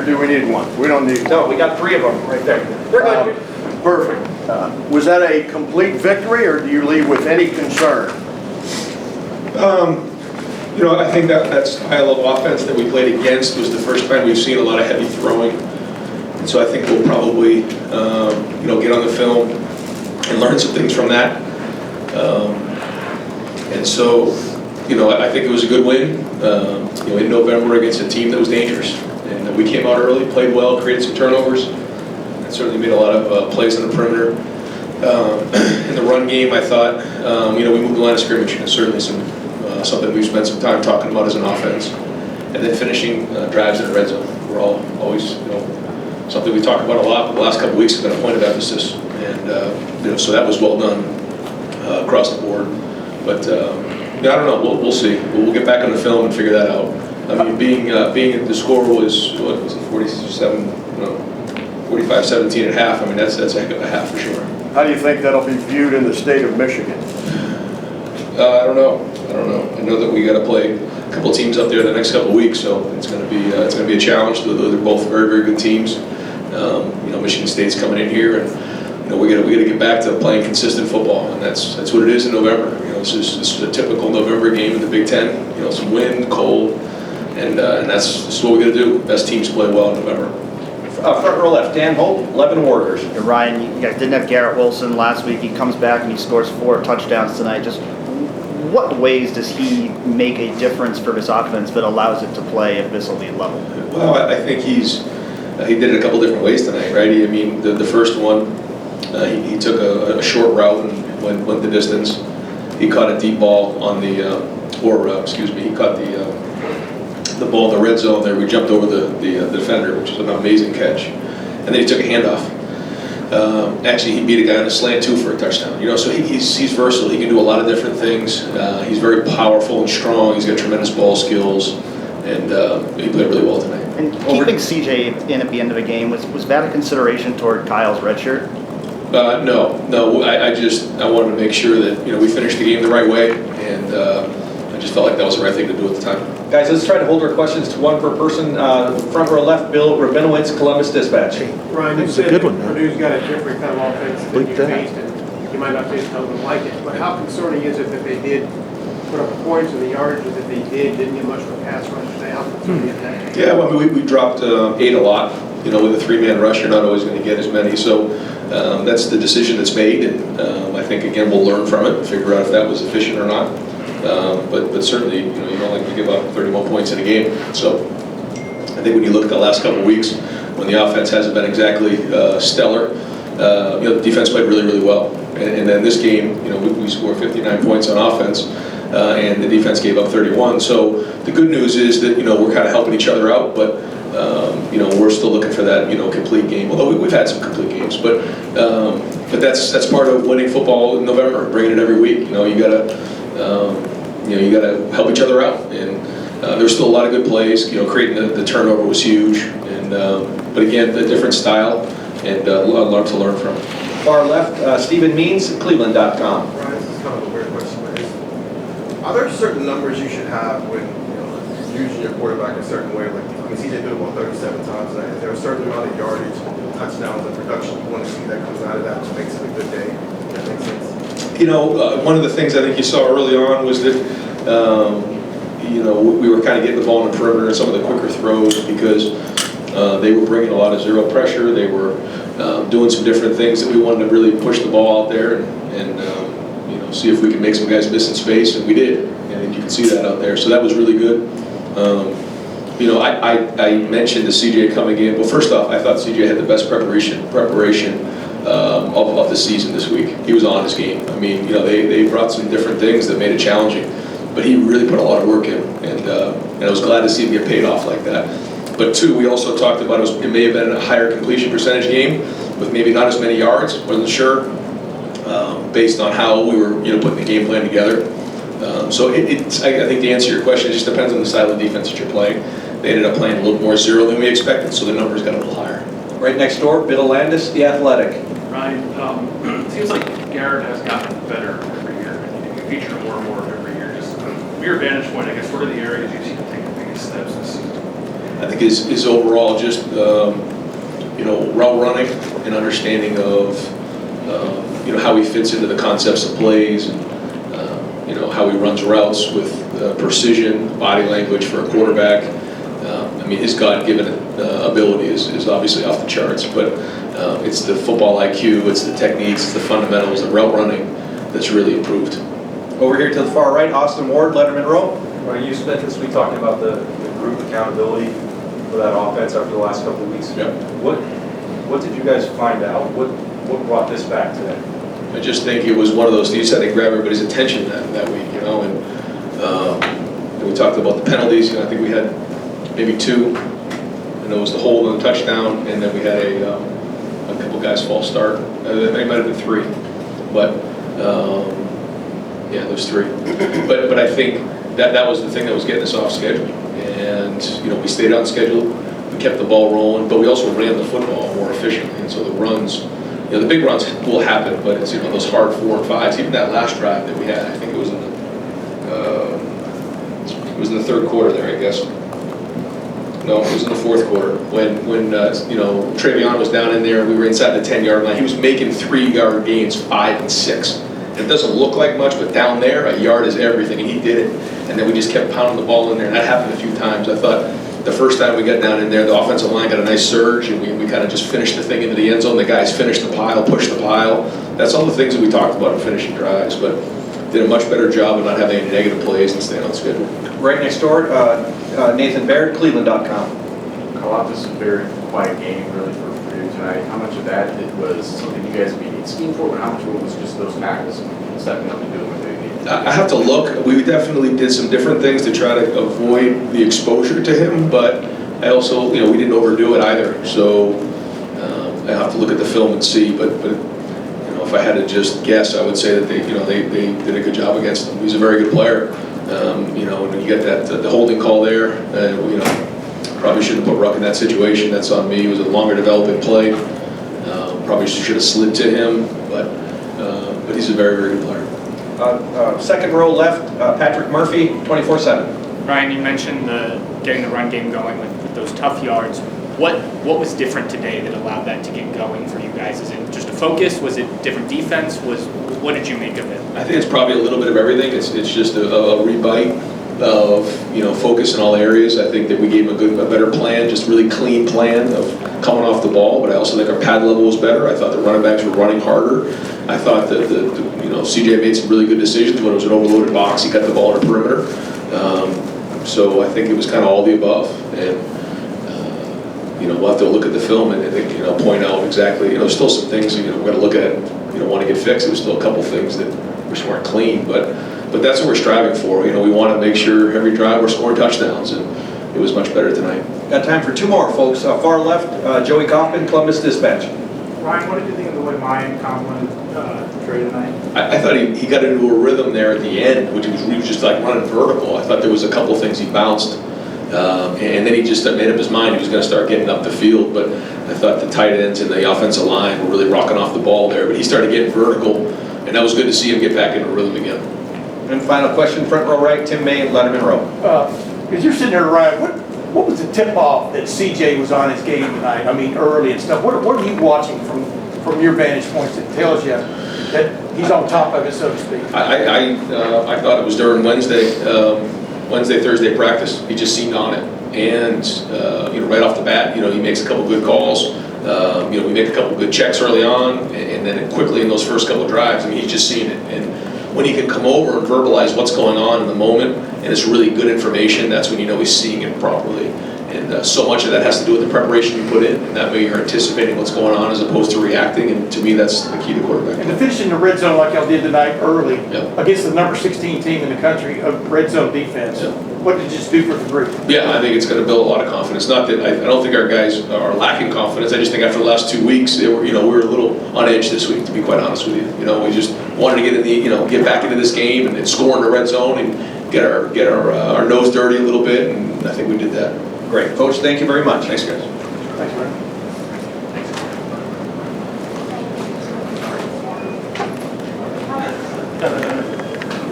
or do we need one? We don't need one. No, we got 3 of them right there. We're good. Perfect. Was that a complete victory, or do you leave with any concern? I think that style of offense that we played against was the first time we've seen a lot of heavy throwing. And so I think we'll probably, get on the film and learn some things from that. And so, I think it was a good win, in November against a team that was dangerous. And we came out early, played well, created some turnovers, and certainly made a lot of plays on the perimeter. In the run game, I thought, we moved the line of scrimmage, and certainly something we've spent some time talking about as an offense. And then finishing drives in the red zone. We're always, something we talk about a lot, but the last couple of weeks has been a point of emphasis. And, so that was well done across the board. But, I don't know, we'll see. We'll get back on the film and figure that out. I mean, being the score was, 45-17 at half, I mean, that's a heck of a half for sure. How do you think that'll be viewed in the state of Michigan? I don't know. I know that we got to play a couple of teams up there the next couple of weeks, so it's going to be a challenge. They're both very, very good teams. Michigan State's coming in here, and we got to get back to playing consistent football, and that's what it is in November. This is a typical November game in the Big Ten. Some wind, cold, and that's what we got to do. Best teams play well in November. Front row left, Dan Holt, 11 Warriors. Ryan, you guys didn't have Garrett Wilson last week. He comes back and he scores 4 touchdowns tonight. Just what ways does he make a difference for this offense that allows it to play at this elite level? Well, I think he did it a couple different ways tonight, right? The first one, he took a short route and went the distance. He caught a deep ball on he caught the ball in the red zone there. We jumped over the defender, which was an amazing catch. And then he took a handoff. Actually, he beat a guy on a slant too for a touchdown. So he's versatile. He can do a lot of different things. He's very powerful and strong. He's got tremendous ball skills, and he played really well tonight. And keeping CJ in at the end of the game, was that a consideration toward Kyle's red shirt? No. I wanted to make sure that we finished the game the right way, and I just felt like that was the right thing to do at the time. Guys, let's try to hold our questions to 1 per person. Front row left, Bill Rabinowitz, Columbus Dispatch. Ryan, you said Purdue's got a different kind of offense than you faced, and you might not say tell them like it, but how concerning is it that they did put up points and the yardage that they didn't get much of a pass rush today? How concerning is that? Yeah, well, we dropped 8 a lot. With a 3-man rush, you're not always going to get as many. So that's the decision that's made, and I think, again, we'll learn from it and figure out if that was efficient or not. But certainly, you don't like to give up 31 points in a game. So I think when you look at the last couple of weeks, when the offense hasn't been exactly stellar, the defense played really, really well. And then this game, we scored 59 points on offense, and the defense gave up 31. So the good news is that, we're kind of helping each other out, but we're still looking for that, complete game. Although we've had some complete games, but that's part of winning football in November, bringing it every week. You gotta help each other out, and there's still a lot of good plays. Creating the turnover was huge, and but again, a different style, and a lot to learn from. Far left, Stephen Means, Cleveland.com. Ryan, this is kind of a weird question, but are there certain numbers you should have when using your quarterback a certain way? Like, CJ did it about 37 times tonight. Is there a certain amount of yardage, touchdowns, and production you want to see that comes out of that, which makes it a good day? Does that make sense? One of the things I think you saw early on was that, we were kind of getting the ball in the perimeter and some of the quicker throws because they were bringing a lot of zero pressure. They were doing some different things that we wanted to really push the ball out there and see if we could make some guys miss in space, and we did. And you can see that out there. So that was really good. I mentioned the CJ coming in. Well, first off, I thought CJ had the best preparation of the season this week. He was on his game. I mean, they brought some different things that made it challenging, but he really put a lot of work in, and I was glad to see him get paid off like that. But 2, we also talked about it may have been a higher completion percentage game with maybe not as many yards. Wasn't sure based on how we were putting the game plan together. So I think to answer your question, it just depends on the style of defense that you're playing. They ended up playing a little more zero than we expected, so the numbers got a little higher. Right next door, Bill Landis, The Athletic. Ryan, it seems like Garrett has gotten better every year. You feature more and more every year. Just from your vantage point, I guess, what are the areas you've seen him take the biggest steps this season? I think is overall just, route running and understanding of, how he fits into the concepts of plays and, how he runs routes with precision, body language for a quarterback. His God-given ability is obviously off the charts, but it's the football IQ, it's the techniques, it's the fundamentals, the route running that's really improved. Over here to the far right, Austin Ward, Letterman Row. Well, you spent this week talking about the group accountability for that offense after the last couple of weeks. Yeah. What did you guys find out? What brought this back today? I just think it was one of those, you just had to grab everybody's attention that week, and we talked about the penalties, I think we had maybe 2, and there was the hold on the touchdown, and then we had a couple guys false start. It might have been 3, but yeah, those 3. But I think that was the thing that was getting us off schedule, and we stayed on schedule, we kept the ball rolling, but we also ran the football more efficiently, and so the runs. The big runs will happen, but it's those hard 4 and 5s. Even that last drive that we had, I think it was in the third quarter there, I guess. No, it was in the fourth quarter when Travion was down in there. We were inside the 10-yard line. He was making 3-yard gains, 5 and 6. And it doesn't look like much, but down there, a yard is everything, and he did it. And then we just kept pounding the ball in there, and that happened a few times. I thought the first time we got down in there, the offensive line got a nice surge, and we kind of just finished the thing into the end zone. The guys finished the pile, pushed the pile. That's all the things that we talked about in finishing drives, but did a much better job of not having any negative plays and staying on schedule. Right next door, Nathan Baird, Cleveland.com. Carl, this is a very quiet game really for Purdue tonight. How much of that was something you guys needed scheme for, and how much of it was just those tackles stepping up and doing what they needed? I have to look. We definitely did some different things to try to avoid the exposure to him, but I also, we didn't overdo it either. So I have to look at the film and see. But if I had to just guess, I would say that they did a good job against him. He's a very good player. When you get the holding call there, probably shouldn't put Ruck in that situation. That's on me. It was a longer developing play. Probably should have slid to him, but he's a very, very good player. Second row left, Patrick Murphy, 24/7. Ryan, you mentioned getting the run game going with those tough yards. What was different today that allowed that to get going for you guys? Is it just a focus? Was it different defense? What did you make of it? I think it's probably a little bit of everything. It's just a rebite of focus in all areas. I think that we gave him a better plan, just really clean plan of coming off the ball. But I also think our pad level was better. I thought the running backs were running harder. I thought that CJ made some really good decisions when it was an overloaded box. He got the ball in the perimeter. So I think it was kind of all the above. And we'll have to look at the film and point out exactly. There's still some things we're going to look at. Want to get fixed. There's still a couple things that just weren't clean, but that's what we're striving for. We want to make sure every drive we're scoring touchdowns, and it was much better tonight. Got time for 2 more, folks. Far left, Joey Kaufman, Columbus Dispatch. Ryan, what did you think of the way Mayan complimented Trey tonight? I thought he got into a rhythm there at the end, which he was just like running vertical. I thought there was a couple things he bounced, and then he just made up his mind he was going to start getting up the field. But I thought the tight ends and the offensive line were really rocking off the ball there. But he started getting vertical, and that was good to see him get back into rhythm again. And final question, front row right, Tim May, Letterman Row. Because you're sitting there, Ryan, what was the tip-off that CJ was on his game tonight? Early and stuff. What are you watching from your vantage points that tells you that he's on top of it, so to speak? I thought it was during Thursday practice. He just seemed on it, and right off the bat, he makes a couple good calls. We make a couple good checks early on, and then quickly in those first couple drives, he's just seeing it. And when he can come over and verbalize what's going on in the moment, and it's really good information, that's when he's seeing it properly. And so much of that has to do with the preparation you put in, and that way you're anticipating what's going on as opposed to reacting, and to me that's the key to quarterback. And to finish in the red zone like y'all did tonight early, Yep. against the number 16 team in the country of red zone defense, Yep. What did it just do for the group? Yeah, I think it's going to build a lot of confidence. Not that I don't think our guys are lacking confidence. I just think after the last 2 weeks, we were a little on edge this week, to be quite honest with you. We just wanted to get back into this game and score in the red zone and get our nose dirty a little bit, and I think we did that. Great. Coach, thank you very much. Thanks, guys. Thanks, Ryan.